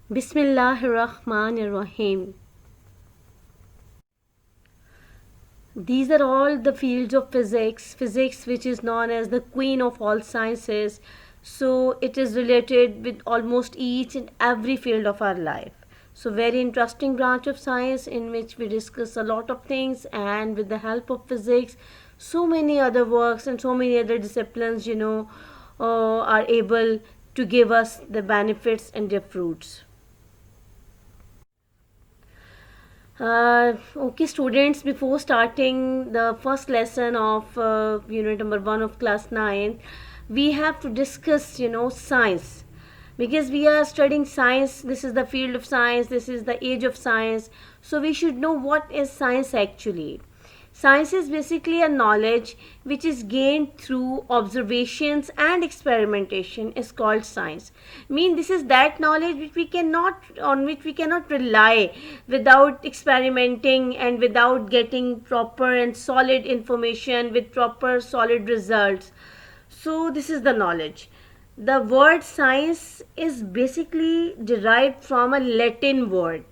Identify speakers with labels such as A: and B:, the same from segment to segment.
A: Bismillahirrahmanirrahim. These are all the fields of physics which is known as the queen of all sciences. So it is related with almost each and every field of our life. So very interesting branch of science in which we discuss a lot of things, and with the help of physics, so many other works and so many other disciplines, are able to give us the benefits and their fruits. Okay, students, before starting the first lesson of unit number 1 of class 9, we have to discuss, science. Because we are studying science, this is the field of science, this is the age of science. So we should know what is science actually. Science is basically a knowledge which is gained through observations and experimentation is called science. This is that knowledge which we cannot rely without experimenting and without getting proper and solid information with proper solid results. So this is the knowledge. The word science is basically derived from a Latin word,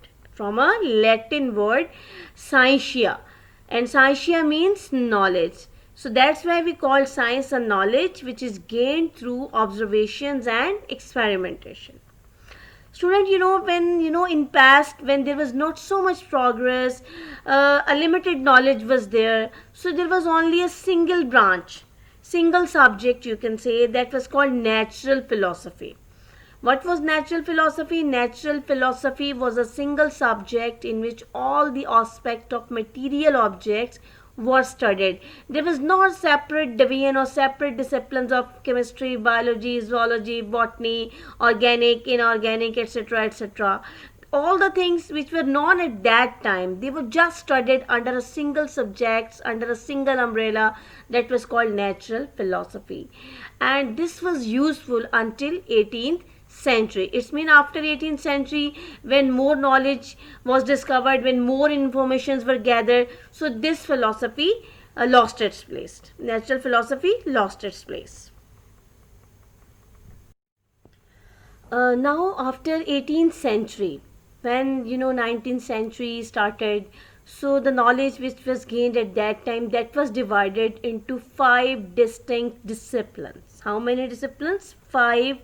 A: scientia, and scientia means knowledge. So that's why we call science a knowledge which is gained through observations and experimentation. Student, when in past, when there was not so much progress, a limited knowledge was there, so there was only a single branch, single subject, you can say, that was called natural philosophy. What was natural philosophy? Natural philosophy was a single subject in which all the aspects of material objects were studied. There was no separate division or separate disciplines of chemistry, biology, zoology, botany, organic, inorganic, etc. etc. All the things which were known at that time, they were just studied under a single subject, under a single umbrella, that was called natural philosophy. And this was useful until 18th century. It's mean after 18th century, when more knowledge was discovered, when more informations were gathered, so this philosophy lost its place. Natural philosophy lost its place. Now after 18th century, when 19th century started, so the knowledge which was gained at that time, that was divided into five distinct disciplines. How many disciplines? Five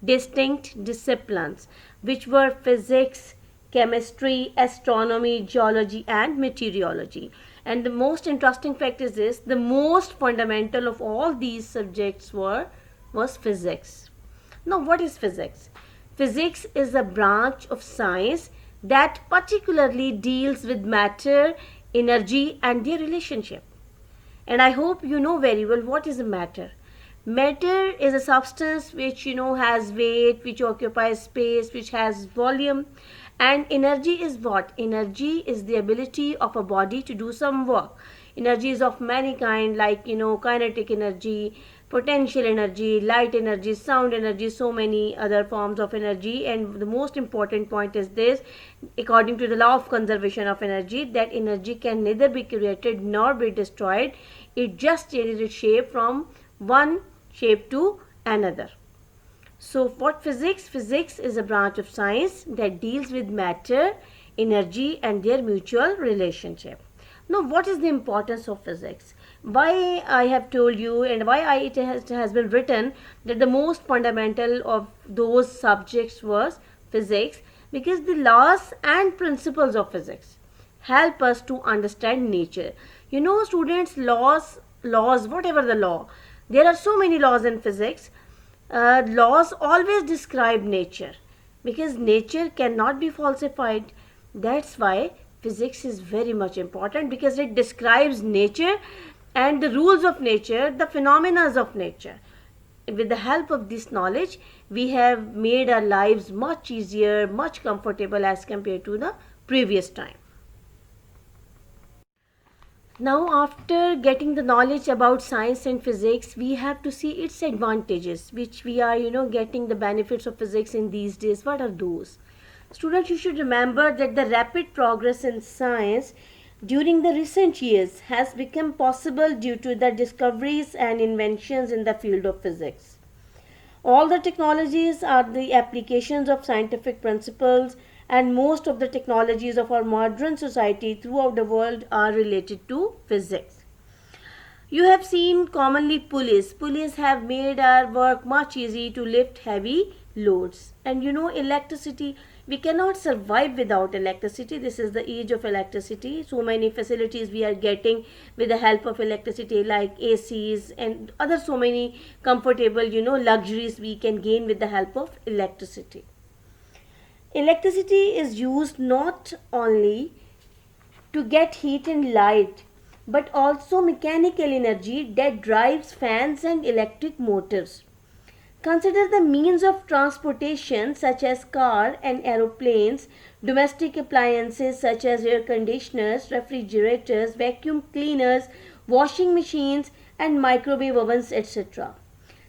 A: distinct disciplines, which were physics, chemistry, astronomy, geology, and meteorology. And the most interesting fact is this: the most fundamental of all these subjects was physics. Now, what is physics? Physics is a branch of science that particularly deals with matter, energy, and their relationship. And I hope you know very well what is a matter. Matter is a substance which has weight, which occupies space, which has volume. And energy is what? Energy is the ability of a body to do some work. Energy is of many kind, like kinetic energy, potential energy, light energy, sound energy, so many other forms of energy. And the most important point is this: according to the law of conservation of energy, that energy can neither be created nor be destroyed. It just changes its shape from one shape to another. So what physics? Physics is a branch of science that deals with matter, energy, and their mutual relationship. Now, what is the importance of physics? Why I have told you, and why it has been written that the most fundamental of those subjects was physics? Because the laws and principles of physics help us to understand nature. Students, laws, whatever the law, there are so many laws in physics. Laws always describe nature, because nature cannot be falsified. That's why physics is very much important, because it describes nature and the rules of nature, the phenomena of nature. With the help of this knowledge, we have made our lives much easier, much comfortable as compared to the previous time. Now, after getting the knowledge about science and physics, we have to see its advantages, which we are, getting the benefits of physics in these days. What are those? Students, you should remember that the rapid progress in science during the recent years has become possible due to the discoveries and inventions in the field of physics. All the technologies are the applications of scientific principles, and most of the technologies of our modern society throughout the world are related to physics. You have seen commonly pulleys. Pulleys have made our work much easy to lift heavy loads. And electricity, we cannot survive without electricity. This is the age of electricity. So many facilities we are getting with the help of electricity, like ACs and other so many comfortable, luxuries we can gain with the help of electricity. Electricity is used not only to get heat and light, but also mechanical energy that drives fans and electric motors. Consider the means of transportation such as car and aeroplanes, domestic appliances such as air conditioners, refrigerators, vacuum cleaners, washing machines, and microwave ovens, etc.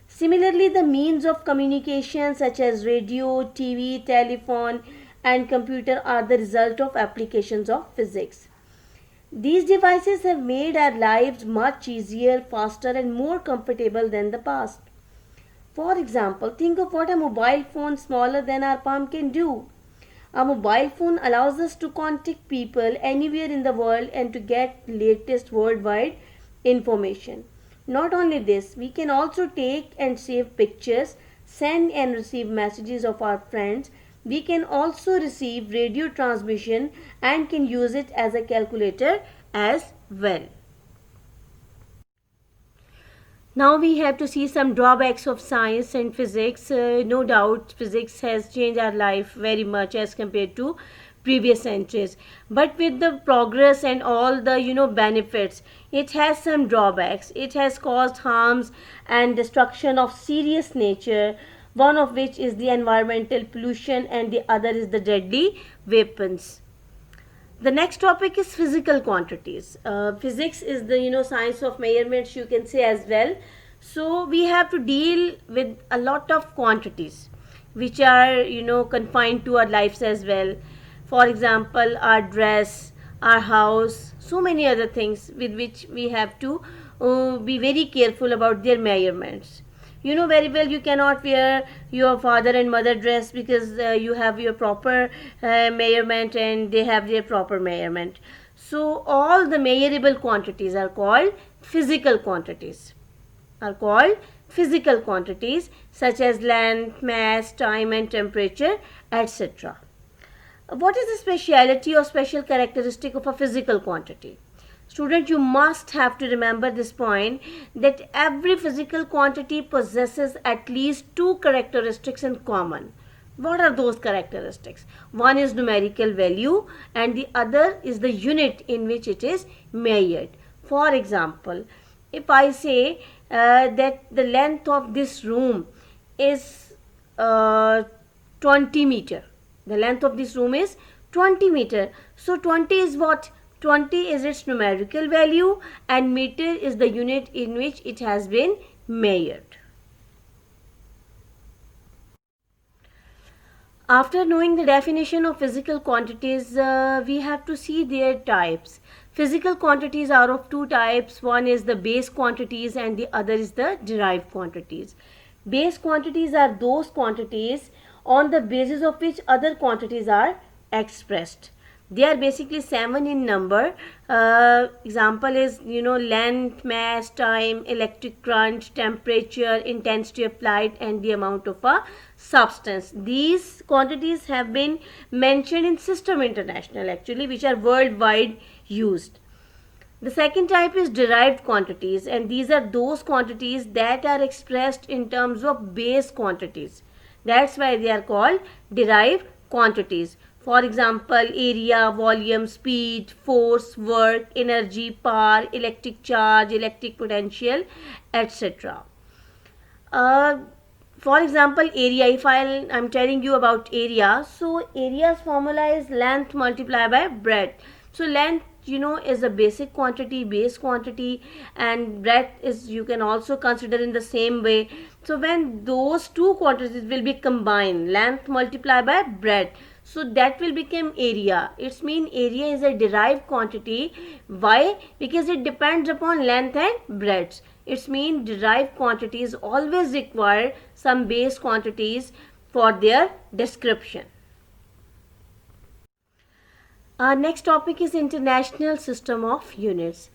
A: Similarly, the means of communication such as radio, TV, telephone, and computer are the result of applications of physics. These devices have made our lives much easier, faster, and more comfortable than the past. For example, think of what a mobile phone smaller than our palm can do. A mobile phone allows us to contact people anywhere in the world and to get latest worldwide information. Not only this, we can also take and save pictures, send and receive messages of our friends. We can also receive radio transmission and can use it as a calculator as well. Now we have to see some drawbacks of science and physics. No doubt physics has changed our life very much as compared to previous centuries. But with the progress and all the benefits, it has some drawbacks. It has caused harms and destruction of serious nature, one of which is the environmental pollution and the other is the deadly weapons. The next topic is physical quantities. Physics is the science of measurements, you can say as well. So we have to deal with a lot of quantities which are confined to our lives as well. For example, our dress, our house, so many other things with which we have to be very careful about their measurements. You know very well you cannot wear your father and mother dress because you have your proper measurement and they have their proper measurement. So all the measurable quantities are called physical quantities. Such as length, mass, time and temperature, etc. What is the speciality or special characteristic of a physical quantity? Student, you must have to remember this point, that every physical quantity possesses at least two characteristics in common. What are those characteristics? One is numerical value and the other is the unit in which it is measured. For example, if I say that the length of this room is 20 meter. The length of this room is 20 meter. So 20 is what? 20 is its numerical value and meter is the unit in which it has been measured. After knowing the definition of physical quantities, we have to see their types. Physical quantities are of two types. One is the base quantities and the other is the derived quantities. Base quantities are those quantities on the basis of which other quantities are expressed. They are basically 7 in number. Example is length, mass, time, electric current, temperature, intensity of light and the amount of a substance. These quantities have been mentioned in System International actually, which are worldwide used. The second type is derived quantities, and these are those quantities that are expressed in terms of base quantities. That's why they are called derived quantities. For example, area, volume, speed, force, work, energy, power, electric charge, electric potential, etc. For example, area, if I'm telling you about area, so area's formula is length multiplied by breadth. So length is a basic quantity, base quantity, and breadth is, you can also consider in the same way. So when those two quantities will be combined, length multiplied by breadth, so that will become area. It's mean area is a derived quantity. Why? Because it depends upon length and breadth. It's mean derived quantities always require some base quantities for their description. Our next topic is International System of Units.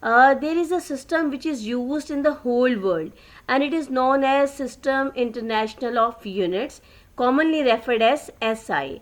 A: There is a system which is used in the whole world, and it is known as System International of Units, commonly referred as SI.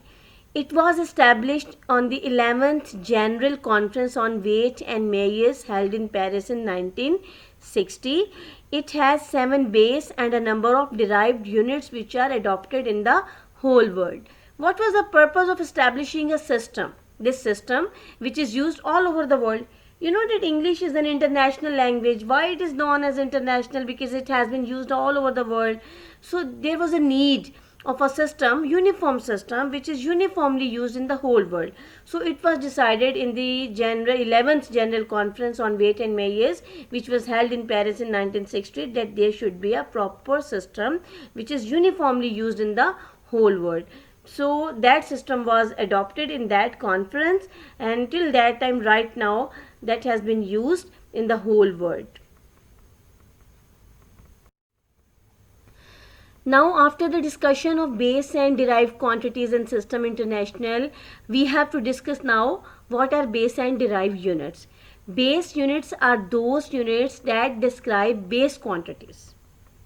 A: It was established on the 11th General Conference on Weight and Measures held in Paris in 1960. It has 7 base and a number of derived units which are adopted in the whole world. What was the purpose of establishing a system? This system, which is used all over the world. You know that English is an international language. Why it is known as international? Because it has been used all over the world. So there was a need of a system, uniform system, which is uniformly used in the whole world. So it was decided in the 11th General Conference on Weight and Measures, which was held in Paris in 1960, that there should be a proper system which is uniformly used in the whole world. So that system was adopted in that conference, and till that time, right now, that has been used in the whole world. Now, after the discussion of base and derived quantities in System International, we have to discuss now what are base and derived units. Base units are those units that describe base quantities.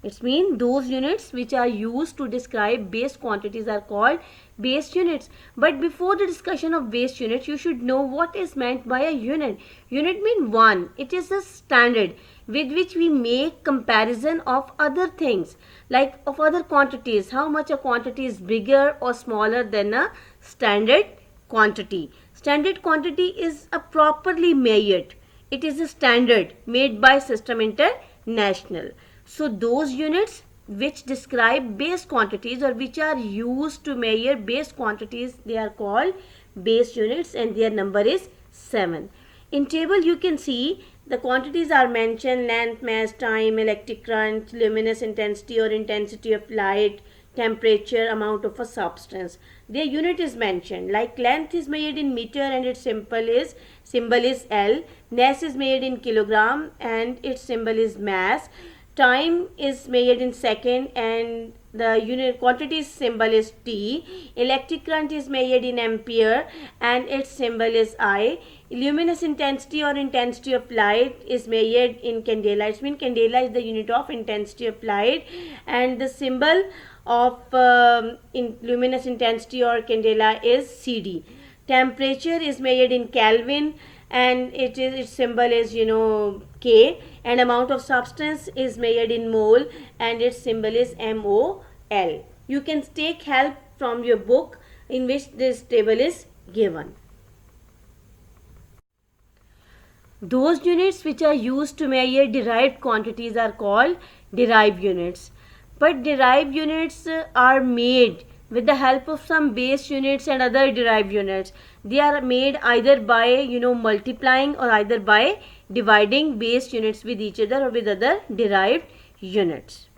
A: It means those units which are used to describe base quantities are called base units. But before the discussion of base units, you should know what is meant by a unit. Unit means one. It is a standard with which we make comparison of other things, like of other quantities, how much a quantity is bigger or smaller than a standard quantity. Standard quantity is a properly measured. It is a standard made by System International. So those units which describe base quantities or which are used to measure base quantities, they are called base units, and their number is 7. In table you can see the quantities are mentioned: length, mass, time, electric current, luminous intensity or intensity of light, temperature, amount of a substance. Their unit is mentioned, like length is measured in meter and its symbol is L. Mass is measured in kilogram and its symbol is mass. Time is measured in second and the unit quantity symbol is T. Electric current is measured in ampere and its symbol is I. Luminous intensity or intensity of light is measured in candela. It means candela is the unit of intensity of light, and the symbol of luminous intensity or candela is CD. Temperature is measured in Kelvin and its symbol is K, and amount of substance is measured in mole and its symbol is MOL. You can take help from your book in which this table is given. Those units which are used to measure derived quantities are called derived units. But derived units are made with the help of some base units and other derived units. They are made either by multiplying or either by dividing base units with each other or with other derived units.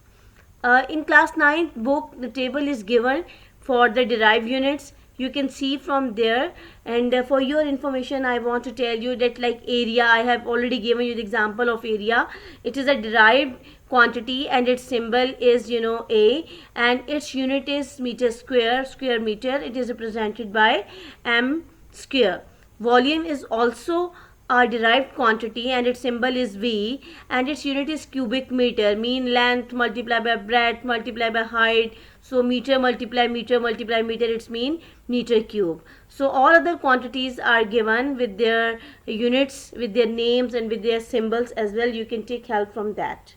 A: In class 9th book, the table is given for the derived units. You can see from there, and for your information I want to tell you that, like area, I have already given you the example of area. It is a derived quantity and its symbol is A, and its unit is meter square meter. It is represented by m square. Volume is also a derived quantity and its symbol is V, and its unit is cubic meter, mean length multiplied by breadth multiplied by height. So meter multiply meter, it's mean meter cube. So all other quantities are given with their units, with their names and with their symbols as well. You can take help from that.